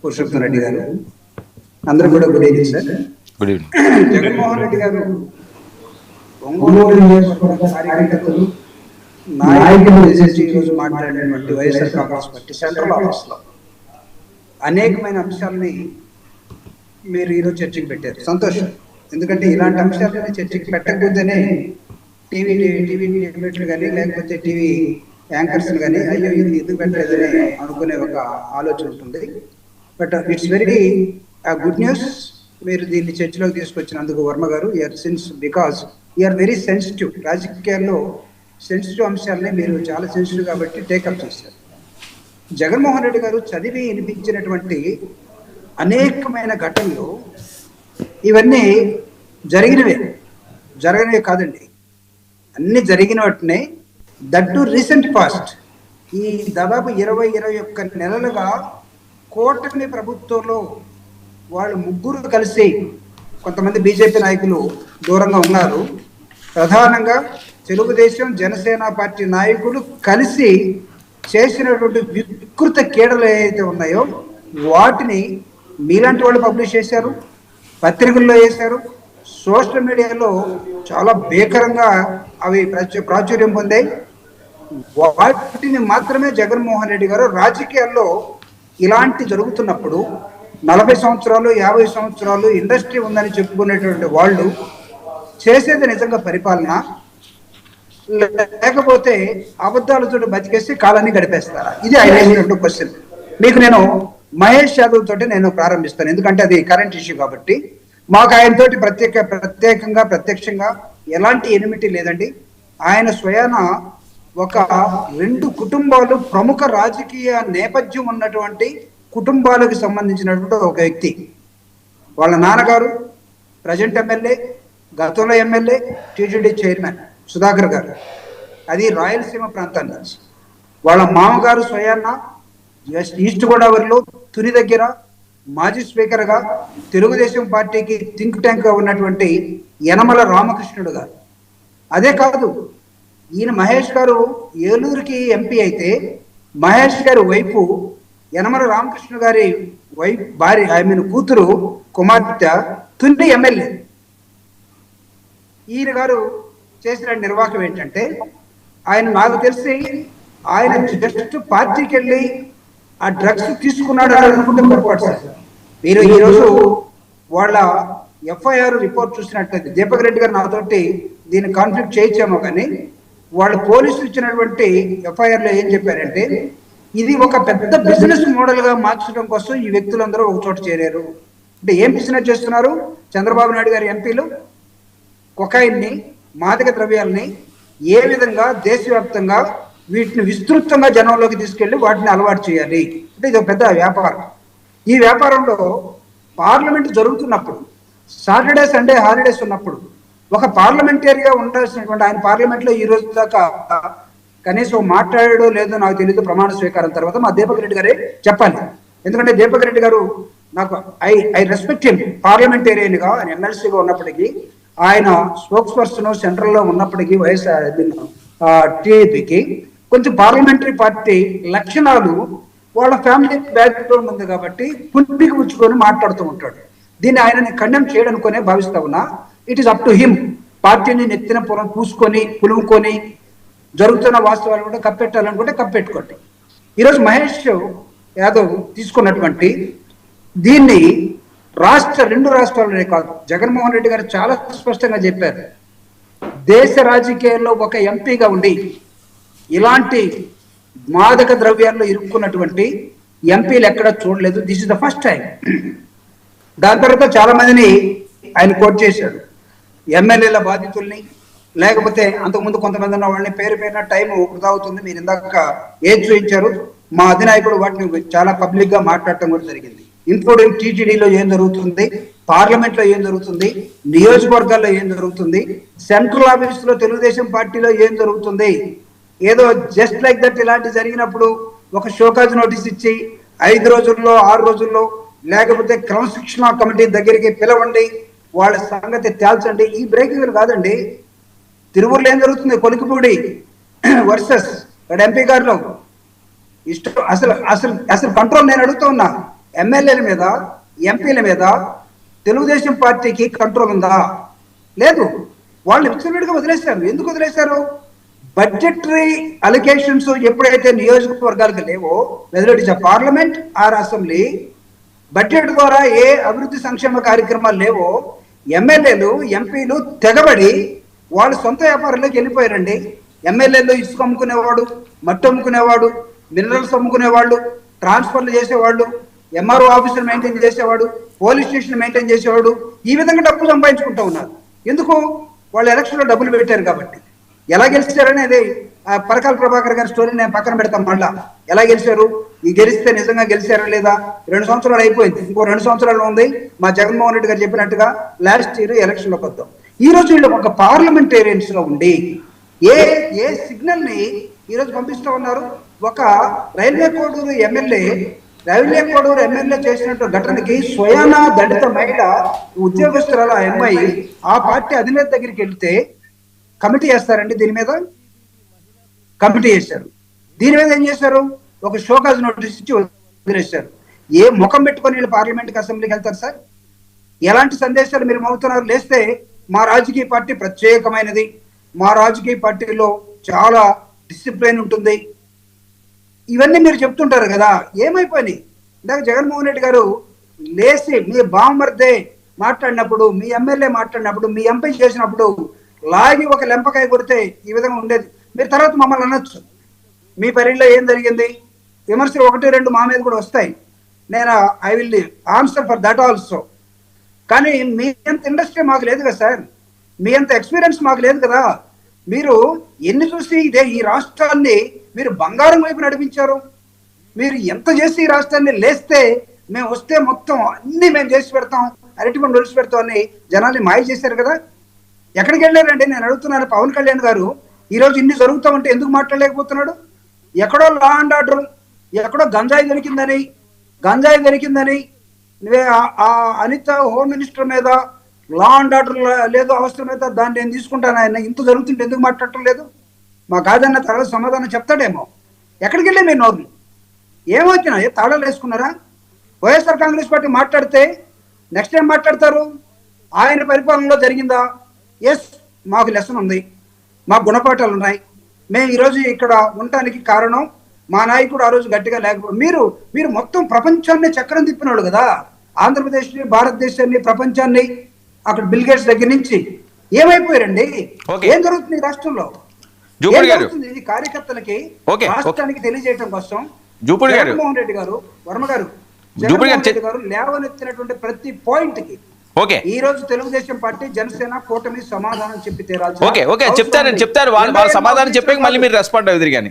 పురుషోత్తం రెడ్డి గారు, అందరూ కూడా good evening sir. Good evening. Jaganmohan Reddy గారు ఒంగోలు నియోజకవర్గ కార్యకర్తలు నాయకులు ఈరోజు మాట్లాడినటువంటి YSR Congress party central office లో అనేకమైన అంశాలని మీరు ఈరోజు చర్చకి పెట్టారు. సంతోషం. ఎందుకంటే ఇలాంటి అంశాలని చర్చకి పెట్టకపోతేనే టీవీ డిబేట్లు కానీ లేకపోతే టీవీ యాంకర్స్ కానీ అయ్యో ఇది ఎందుకు పెట్టలేదని అనుకునే ఒక ఆలోచన ఉంటుంది. But it's very good news. మీరు దీన్ని చర్చలోకి తీసుకొచ్చినందుకు వర్మ గారు, బికాస్ యూఆర్ వెరీ సెన్సిటివ్. రాజకీయాల్లో సెన్సిటివ్ అంశాలని మీరు చాలా సెన్సిటివ్ కాబట్టి టేకప్ చేశారు. జగన్మోహన్ రెడ్డి గారు చదివి వినిపించినటువంటి అనేకమైన ఘటనలు ఇవన్నీ జరగనివే కాదండి, అన్ని జరిగిన వాటినే. That to recent past. ఈ దాదాపు 21 నెలలుగా కూటమి ప్రభుత్వంలో వాళ్ళు ముగ్గురు కలిసి, కొంతమంది బీజేపీ నాయకులు దూరంగా ఉన్నారు, ప్రధానంగా తెలుగుదేశం జనసేన పార్టీ నాయకులు కలిసి చేసినటువంటి వికృత కీడలు ఏవైతే ఉన్నాయో వాటిని మీలాంటి వాళ్ళు పబ్లిష్ చేశారు, పత్రికల్లో వేశారు, సోషల్ మీడియాలో చాలా భీకరంగా అవి ప్రాచుర్యం పొందాయి. వాటిని మాత్రమే జగన్మోహన్ రెడ్డి గారు రాజకీయాల్లో ఇలాంటి జరుగుతున్నప్పుడు 40 సంవత్సరాలు 50 సంవత్సరాలు ఇండస్ట్రీ ఉందని చెప్పుకునేటువంటి వాళ్ళు చేసేది నిజంగా పరిపాలన, లేకపోతే అబద్ధాలతో బతికేసి కాలాన్ని గడిపేస్తారా? ఇది ఆయన వేసినటువంటి క్వశ్చన్. మీకు నేను మహేష్ యాదవ్ తోటి నేను ప్రారంభిస్తాను, ఎందుకంటే అది కరెంట్ ఇష్యూ కాబట్టి. మాకు ఆయనతోటి ప్రత్యక్షంగా ఎలాంటి ఎనిమిటీ లేదండి. ఆయన స్వయాన ఒక 2 కుటుంబాలు, ప్రముఖ రాజకీయ నేపథ్యం ఉన్నటువంటి కుటుంబాలకు సంబంధించినటువంటి ఒక వ్యక్తి. వాళ్ళ నాన్నగారు ప్రజెంట్ ఎమ్మెల్యే, గతంలో ఎమ్మెల్యే, టీటీడీ చైర్మన్ సుధాకర్ గారు, అది రాయలసీమ ప్రాంతం నుంచి. వాళ్ళ మామగారు స్వయాన ఈస్ట్ గోదావరిలో తుని దగ్గర మాజీ స్పీకర్గా తెలుగుదేశం పార్టీకి థింక్ ట్యాంక్గా ఉన్నటువంటి యనమల రామకృష్ణుడు గారు. అదే కాదు, ఈయన మహేష్ గారు ఏలూరుకి ఎంపీ అయితే మహేష్ గారి వైపు యనమల రామకృష్ణ గారి భార్య కూతురు కుమార్తె తుని ఎమ్మెల్యే. ఈయన గారు చేసిన నిర్వాహకం ఏంటంటే, ఆయన నాకు తెలిసి ఆయన జస్ట్ పార్టీకి వెళ్ళి ఆ డ్రగ్స్ తీసుకున్నాడు అని అనుకుంటే పొరపాటు సార్. మీరు ఈరోజు వాళ్ళ ఎఫ్ఐఆర్ రిపోర్ట్ చూసినట్లయితే, దీపక్ రెడ్డి గారు నాతోటి దీన్ని కాన్ఫ్లిక్ట్ చేయించామో కానీ వాళ్ళు పోలీసులు ఇచ్చినటువంటి ఎఫ్ఐఆర్లో ఏం చెప్పారంటే, ఇది ఒక పెద్ద బిజినెస్ మోడల్గా మార్చడం కోసం ఈ వ్యక్తులందరూ ఒక చోట చేరారు. అంటే ఏం బిజినెస్ చేస్తున్నారు? చంద్రబాబు నాయుడు గారి ఎంపీలు కొకైన్ని, మాదక ద్రవ్యాలని ఏ విధంగా దేశవ్యాప్తంగా వీటిని విస్తృతంగా జనంలోకి తీసుకెళ్లి వాటిని అలవాటు చేయాలి అంటే ఇది ఒక పెద్ద వ్యాపారం. ఈ వ్యాపారంలో పార్లమెంట్ జరుగుతున్నప్పుడు, సాటర్డే సండే హాలిడేస్ ఉన్నప్పుడు ఒక పార్లమెంటరీగా ఉండాల్సినటువంటి ఆయన పార్లమెంట్లో ఈ రోజు దాకా కనీసం మాట్లాడాడో లేదో నాకు తెలియదు. ప్రమాణ స్వీకారం తర్వాత మా దీపక్ రెడ్డి గారే చెప్పాలి. ఎందుకంటే దీపక్ రెడ్డి గారు నాకు ఐ రెస్పెక్ట్ హిమ్. పార్లమెంటేరియన్గా ఆయన ఎమ్మెల్సీగా ఉన్నప్పటికీ, ఆయన స్పోక్స్ పర్సన్ సెంట్రల్లో ఉన్నప్పటికీ వైఎస్ఆర్ టీడీపీకి కొంచెం పార్లమెంటరీ పార్టీ లక్షణాలు వాళ్ళ ఫ్యామిలీ బ్యాక్గ్రౌండ్ ఉంది కాబట్టి పుట్టికి పుచ్చుకొని మాట్లాడుతూ ఉంటాడు. దీన్ని ఆయనని కండెమ్ చేయడానికొనే భావిస్తా ఉన్నా. It is up to him. పార్టీని నెత్తిన పూసుకొని పులుముకొని జరుగుతున్న వాస్తవాలు కూడా కప్పెట్టాలనుకుంటే కప్పెట్టుకోండి. ఈరోజు మహేష్ యాదవ్ తీసుకున్నటువంటి దీన్ని రెండు రాష్ట్రాలనే కాదు, జగన్మోహన్ రెడ్డి గారు చాలా స్పష్టంగా చెప్పారు. దేశ రాజకీయాల్లో ఒక ఎంపీగా ఉండి ఇలాంటి మాదక ద్రవ్యాల్లో ఇరుక్కున్నటువంటి ఎంపీలు ఎక్కడ చూడలేదు. This is the first time. దాని తర్వాత చాలా మందిని ఆయన కోట్ చేశాడు. ఎమ్మెల్యేల బాధితుల్ని, లేకపోతే అంతకుముందు కొంతమంది ఉన్న వాళ్ళని పేరున టైం వృధా అవుతుంది. మీరు ఇందాక ఏం చూపించారు, మా అధినాయకుడు వాటిని చాలా పబ్లిక్ గా మాట్లాడటం కూడా జరిగింది. ఇంక్లూడింగ్ టీటీడీలో ఏం జరుగుతుంది, పార్లమెంట్ లో ఏం జరుగుతుంది, నియోజకవర్గాల్లో ఏం జరుగుతుంది, సెంట్రల్ ఆఫీస్ లో తెలుగుదేశం పార్టీలో ఏం జరుగుతుంది. ఏదో జస్ట్ లైక్ దట్ ఇలాంటి జరిగినప్పుడు ఒక షోకాజ్ నోటీస్ ఇచ్చి 5 రోజుల్లో 6 రోజుల్లో లేకపోతే క్రమశిక్షణ కమిటీ దగ్గరికి పిలవండి, వాళ్ళ సంగతి తేల్చండి. ఈ బ్రేకింగ్ కాదండి. తిరువురులో ఏం జరుగుతుంది, కొలికిపూడి వర్సెస్ ఎంపీ గారిలో ఇష్టం అసలు కంట్రోల్. నేను అడుగుతూ ఉన్నా, ఎమ్మెల్యేల మీద, ఎంపీల మీద తెలుగుదేశం పార్టీకి కంట్రోల్ ఉందా? లేదు. వాళ్ళు విచ్చలవిడిగా వదిలేశారు. ఎందుకు వదిలేశారు? బడ్జెటరీ అలికేషన్స్ ఎప్పుడైతే నియోజకవర్గాలకు లేవో, whether it is parliament are assembly, budget ద్వారా ఏ అభివృద్ధి సంక్షేమ కార్యక్రమాలు లేవో, ఎమ్మెల్యేలు, ఎంపీలు తెగబడి వాళ్ళు సొంత వ్యాపారంలోకి వెళ్ళిపోయారండి. ఎమ్మెల్యేలు ఇసుక అమ్ముకునేవాడు, మట్టి అమ్ముకునేవాడు, మినరల్స్ అమ్ముకునేవాళ్ళు, ట్రాన్స్ఫర్లు చేసేవాళ్ళు, ఎంఆర్ఓ ఆఫీసులు మెయింటైన్ చేసేవాడు, పోలీస్ స్టేషన్ మెయింటైన్ చేసేవాడు, ఈ విధంగా డబ్బులు సంపాదించుకుంటూ ఉన్నారు. ఎందుకు? వాళ్ళు ఎలక్షన్లో డబ్బులు పెట్టారు కాబట్టి. ఎలా గెలిచారనేది పరకాల ప్రభాకర్ గారి స్టోరీ నేను పక్కన పెడతాం. మళ్ళా ఎలా గెలిచారు, ఈ గెలిస్తే నిజంగా గెలిచారా లేదా? 2 సంవత్సరాలు అయిపోయింది, ఇంకో 2 సంవత్సరాలు ఉంది. మా జగన్మోహన్ రెడ్డి గారు చెప్పినట్టుగా లాస్ట్ ఇయర్ ఎలక్షన్లోకి వద్దాం. ఈ రోజు వీళ్ళు ఒక పార్లమెంటేరియన్స్ లో ఉండి ఏ సిగ్నల్ ని ఈరోజు పంపిస్తూ ఉన్నారు? ఒక రైల్వే కోడూరు ఎమ్మెల్యే చేసినట్టు ఘటనకి స్వయానా దళిత మహిళ ఉద్యోగస్తురాల అమ్మాయి ఆ పార్టీ అధినేత దగ్గరికి వెళ్తే కమిటీ చేస్తారండి. దీని మీద కమిటీ చేశారు. దీని మీద ఏం చేశారు? ఒక షోకాజ్ నోటీస్ ఇచ్చి వదిలేశారు. ఏ ముఖం పెట్టుకొని వీళ్ళు పార్లమెంట్కి, అసెంబ్లీకి వెళ్తారు సార్? ఎలాంటి సందేశాలు మీరు మోగుతున్నారు? లేస్తే మా రాజకీయ పార్టీ ప్రత్యేకమైనది, మా రాజకీయ పార్టీలో చాలా డిసిప్లిన్ ఉంటుంది, ఇవన్నీ మీరు చెప్తుంటారు కదా. ఏమైపోయినాయి? ఇందాక జగన్మోహన్ రెడ్డి గారు లేచి మీ బామ్మర్దే మాట్లాడినప్పుడు, మీ ఎమ్మెల్యే మాట్లాడినప్పుడు, మీ ఎంపీ చేసినప్పుడు లాగి ఒక లెంపకాయ కొడితే ఈ విధంగా ఉండేది. మీరు తర్వాత మమ్మల్ని అనొచ్చు, మీ పరిధిలో ఏం జరిగింది, విమర్శలు 1-2 మా మీద కూడా వస్తాయి. నేను I will answer for that also. కానీ మీ అంత ఇండస్ట్రీ మాకు లేదు కదా సార్, మీ అంత ఎక్స్పీరియన్స్ మాకు లేదు కదా. మీరు ఎన్ని చూసి ఈ రాష్ట్రాన్ని మీరు బంగారం వైపు నడిపించారు. మీరు ఎంత చేసి ఈ రాష్ట్రాన్ని లేస్తే మేము వస్తే మొత్తం అన్ని మేము చేసి పెడతాం, అరటిపండు ఒలిసి పెడతాం అని జనాల్ని మాయ చేశారు కదా. ఎక్కడికి వెళ్ళారండి? నేను అడుగుతున్నాను. పవన్ కళ్యాణ్ గారు ఈరోజు ఇన్ని జరుగుతామంటే ఎందుకు మాట్లాడలేకపోతున్నాడు? ఎక్కడో లా అండ్ ఆర్డర్, ఎక్కడో గంజాయి దొరికిందని నువ్వే ఆ అనిత హోమ్ మినిస్టర్ మీద లా అండ్ ఆర్డర్ లేదు, అవసరం అయితే దాన్ని నేను తీసుకుంటాను, ఆయన ఇంత జరుగుతుంటే ఎందుకు మాట్లాడటం లేదు? మా కాదన్న తర్వాత సమాధానం చెప్తాడేమో. ఎక్కడికి వెళ్ళే మీ నోర్లు ఏమవుతున్నా? తాళాలు వేసుకున్నారా? వైఎస్ఆర్ కాంగ్రెస్ పార్టీ మాట్లాడితే నెక్స్ట్ ఏం మాట్లాడతారు? ఆయన పరిపాలనలో జరిగిందా? ఎస్, మాకు లెసన్ ఉంది, మాకు గుణపాఠాలు ఉన్నాయి, మేము ఈరోజు ఇక్కడ ఉండటానికి కారణం మా నాయకుడు ఆ రోజు గట్టిగా లేకపోతే. మీరు మొత్తం ప్రపంచాన్ని చక్రం తిప్పినాడు కదా, ఆంధ్రప్రదేశ్ని, భారతదేశాన్ని, ప్రపంచాన్ని. అక్కడ బిల్ గేట్స్ దగ్గర నుంచి ఏమైపోయారండి? ఏం జరుగుతుంది ఈ రాష్ట్రంలో? ఇది కార్యకర్తలకి, రాష్ట్రానికి తెలియజేయడం కోసం జగన్మోహన్ రెడ్డి గారు, వర్మ గారు, జగన్మోహన్ రెడ్డి గారు లేవనెత్తినటువంటి ప్రతి పాయింట్ కి ఈ రోజు తెలుగుదేశం పార్టీ, జనసేన కూటమి సమాధానం చెప్పి తీరాలి. చెప్తారు. వాళ్ళ సమాధానం చెప్పాక మళ్ళీ మీరు రెస్పాండ్ అవుతారు కానీ